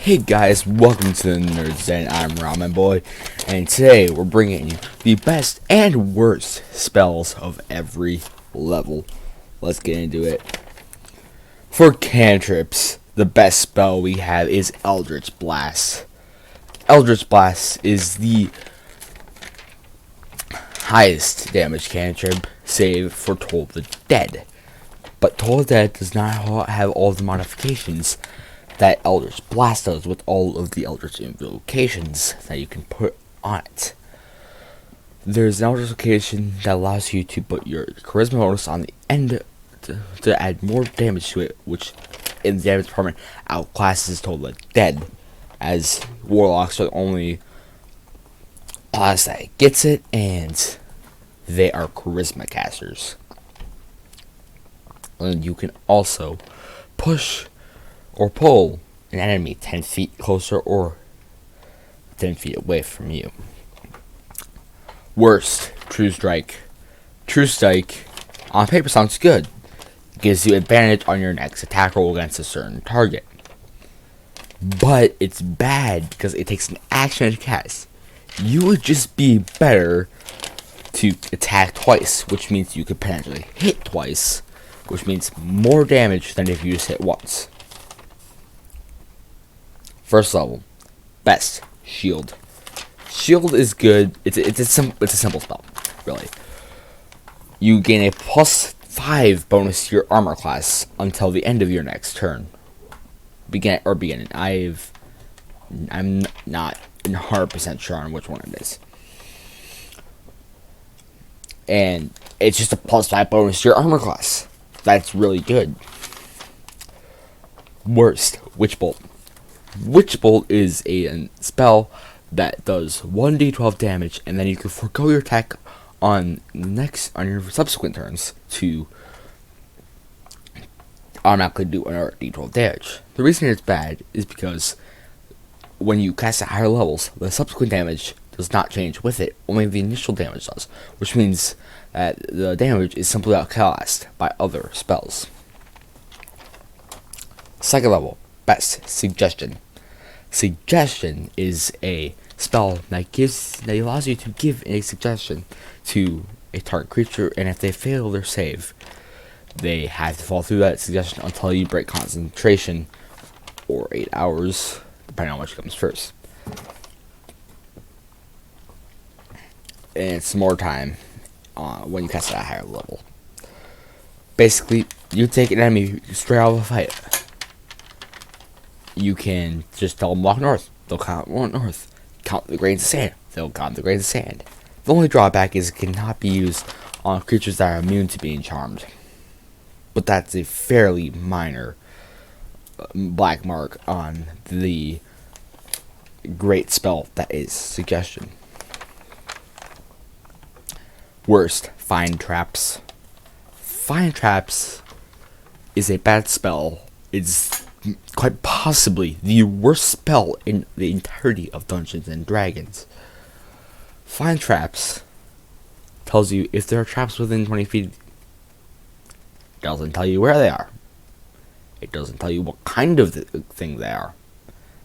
Hey guys, welcome to the Nerds Den. I'm Ramen Boy, and today we're bringing you the best and worst spells of every level. Let's get into it. For cantrips, the best spell we have is Eldritch Blast. Eldritch Blast is the highest damage cantrip, save for Toll the Dead. But Toll the Dead does not have all the modifications that Eldritch Blast does with all of the Eldritch invocations that you can put on it. There's an Eldritch invocation that allows you to put your charisma bonus on the end to add more damage to it, which in the damage department outclasses Toll the Dead, as Warlocks are the only class that gets it, and they are charisma casters. And you can also push or pull an enemy 10 feet closer or 10 feet away from you. Worst, True Strike. True Strike, on paper, sounds good. It gives you advantage on your next attack roll against a certain target. But it's bad because it takes an action to cast. You would just be better to attack twice, which means you could potentially hit twice, which means more damage than if you just hit once. First level, best, Shield. Shield is good. It's a simple spell, really. You gain a +5 bonus to your armor class until the end of your next turn. Beginning. I'm not 100% sure on which one it is. And it's just a +5 bonus to your armor class. That's really good. Worst, Witch Bolt. Witch Bolt is a spell that does 1d12 damage, and then you can forego your attack on your subsequent turns to automatically do another d12 damage. The reason it's bad is because when you cast at higher levels, the subsequent damage does not change with it, only the initial damage does, which means that the damage is simply outcast by other spells. Second level, best, Suggestion. Suggestion is a spell that allows you to give a suggestion to a target creature, and if they fail their save, they have to fall through that suggestion until you break concentration, or 8 hours, depending on which comes first. And it's more time when you cast it at a higher level. Basically, you take an enemy straight out of a fight. You can just tell them walk north. They'll count north. Count the grains of sand. They'll count the grains of sand. The only drawback is it cannot be used on creatures that are immune to being charmed. But that's a fairly minor black mark on the great spell that is Suggestion. Worst, Find Traps. Find Traps is a bad spell. It's quite possibly the worst spell in the entirety of Dungeons and Dragons. Find Traps tells you if there are traps within 20 feet. It doesn't tell you where they are. It doesn't tell you what kind of thing they are.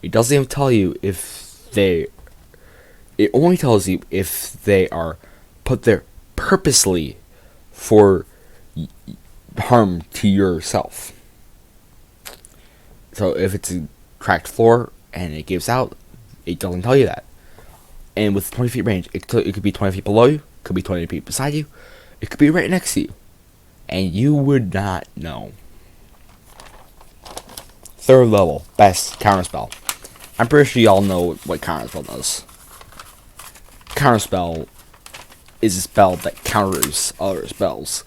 It doesn't even tell you if they... It only tells you if they are put there purposely for harm to yourself. So if it's a cracked floor and it gives out, it doesn't tell you that. And with 20 feet range, it could be 20 feet below you, could be 20 feet beside you, it could be right next to you, and you would not know. Third level, best, Counterspell. I'm pretty sure y'all know what Counterspell does. Counterspell is a spell that counters other spells.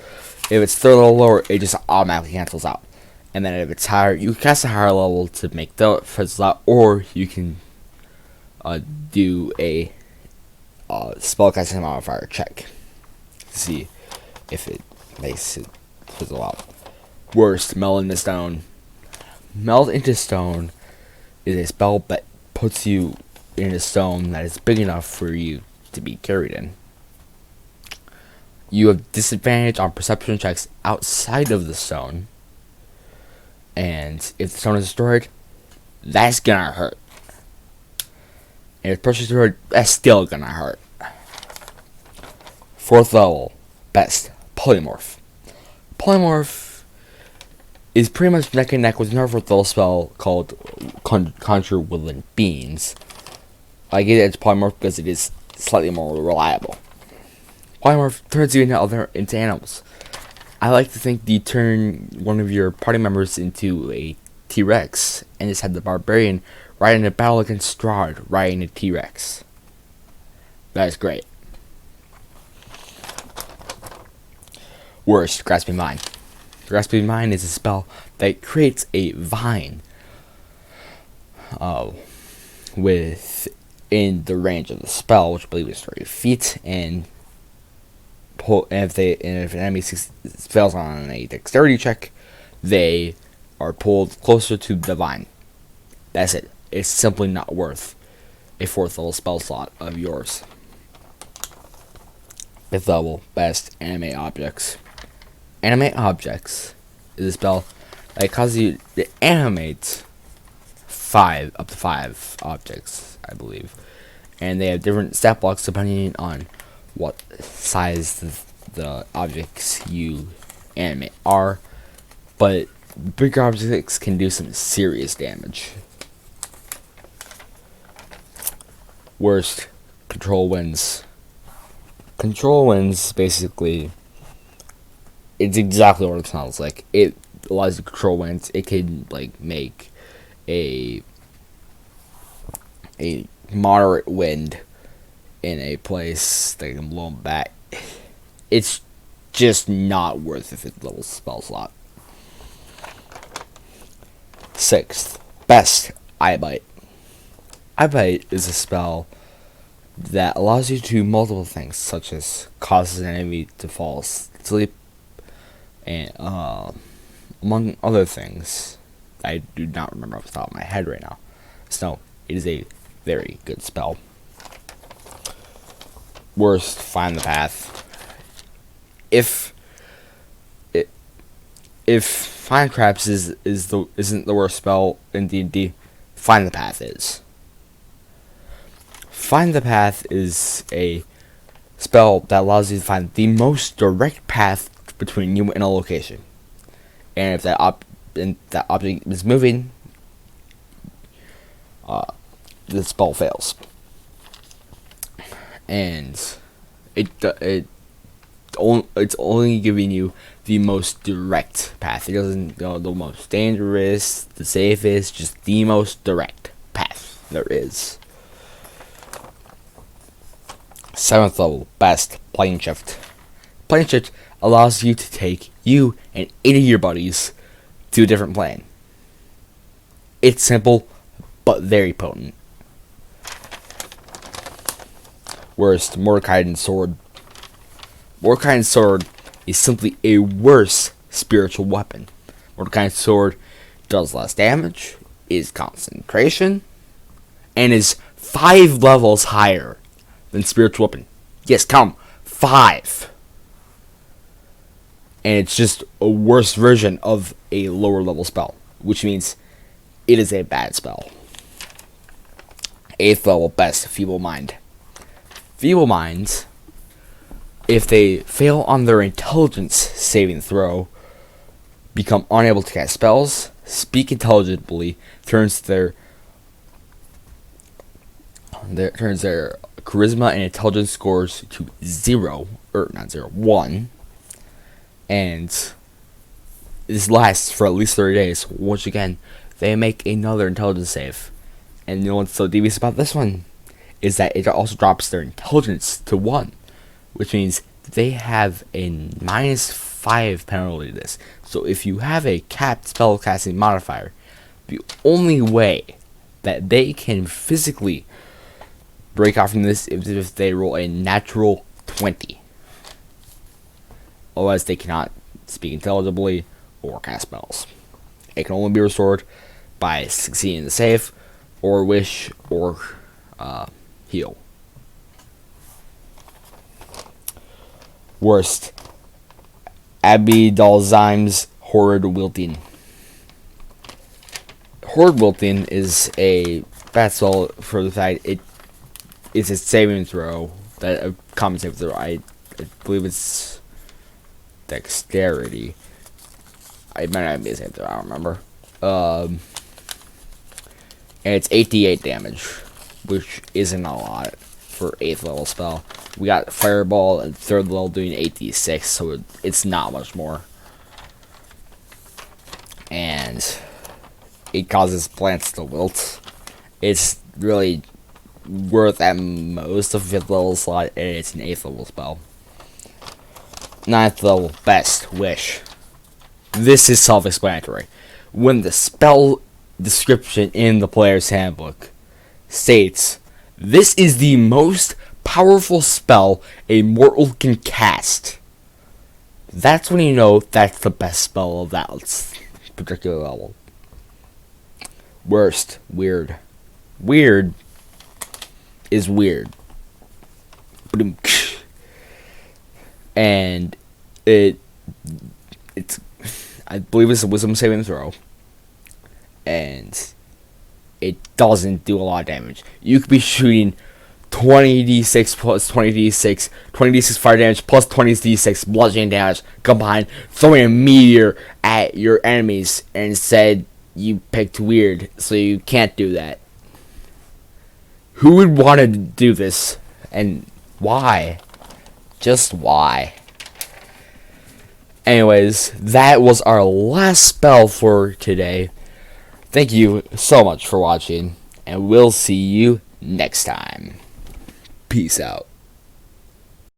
If it's third level lower, it just automatically cancels out. And then if it's higher, you can cast a higher level to make the fizzle out, or you can do a spellcasting modifier check to see if it makes it fizzle out. Worst, Melt into Stone. Melt into Stone is a spell that puts you in a stone that is big enough for you to be carried in. You have disadvantage on perception checks outside of the stone. And if the stone is destroyed, That's gonna hurt. And if pushes through, that's still gonna hurt. 4th level, best, Polymorph. Polymorph is pretty much neck and neck with another 4th level spell called Conjure Woodland Beans. I get it, it's Polymorph because it is slightly more reliable. Polymorph turns you into animals. I like to think you turn one of your party members into a T-Rex, and just have the barbarian ride in a battle against Strahd riding a T-Rex. That is great. Worst, Grasping Vine. Grasping Vine is a spell that creates a vine within the range of the spell, which I believe is 30 feet, and if an enemy fails on a dexterity check, they are pulled closer to the vine. That's it. It's simply not worth a 4th level spell slot of yours. 5th level, best, Animate Objects. Animate Objects is a spell that causes you to animate up to 5 objects, I believe. And they have different stat blocks depending on what size the objects you animate are, but bigger objects can do some serious damage. Worst, Control Winds. Control Winds, basically, it's exactly what it sounds like. It allows you to control winds. It can make a moderate wind in a place that can blow them back. It's just not worth a 5th level spell slot. 6th, best, Eye Bite. Eye Bite is a spell that allows you to do multiple things, such as causes an enemy to fall asleep, and among other things I do not remember off the top of my head right now. So it is a very good spell. Worst, Find the Path. If Find Traps isn't the worst spell in D&D, Find the Path is. Find the Path is a spell that allows you to find the most direct path between you and a location. And if that object is moving, the spell fails. And it's only giving you the most direct path. It doesn't go the most dangerous, the safest, just the most direct path there is. 7th level, best, Plane Shift. Plane Shift allows you to take you and 8 of your buddies to a different plane. It's simple, but very potent. Worst, Mordekaisen's Sword. Mordekaisen's Sword is simply a worse spiritual weapon. Mordekaisen's Sword does less damage, is concentration, and is 5 levels higher than spiritual weapon. Yes, count 5. And it's just a worse version of a lower level spell, which means it is a bad spell. 8th level, best, Feeble Mind. Feeble Minds, if they fail on their intelligence saving throw, become unable to cast spells, speak intelligibly, turns their charisma and intelligence scores to 1, and this lasts for at least 30 days. Once again, they make another intelligence save. And you know what's so devious about this one is that it also drops their intelligence to 1, which means they have a -5 penalty to this. So if you have a capped spellcasting modifier, the only way that they can physically break out from this is if they roll a natural 20. Otherwise, they cannot speak intelligibly or cast spells. It can only be restored by succeeding the save, or wish, or heal. Worst, Abby Dalzheim's Horrid Wilting. Horde Wilting is a bad spell for the fact it is a saving throw, that a common saving throw. I believe it's dexterity. It might not be a saving throw, I don't remember. And it's 88 damage, which isn't a lot for 8th level spell. We got Fireball and 3rd level doing 86, so it's not much more. And it causes plants to wilt. It's really worth at most a 5th level slot, and it's an 8th level spell. 9th level, Best Wish. This is self-explanatory. When the spell description in the player's handbook states, "This is the most powerful spell a mortal can cast," that's when you know that's the best spell of that particular level. Worst, weird. Weird is weird. And it's I believe it's a wisdom saving throw. And it doesn't do a lot of damage. You could be shooting 20d6 plus 20d6, 20d6 fire damage plus 20d6 bludgeoning damage combined, throwing a meteor at your enemies, and instead you picked weird, so you can't do that. Who would want to do this? And why? Just why? Anyways, that was our last spell for today. Thank you so much for watching, and we'll see you next time. Peace out.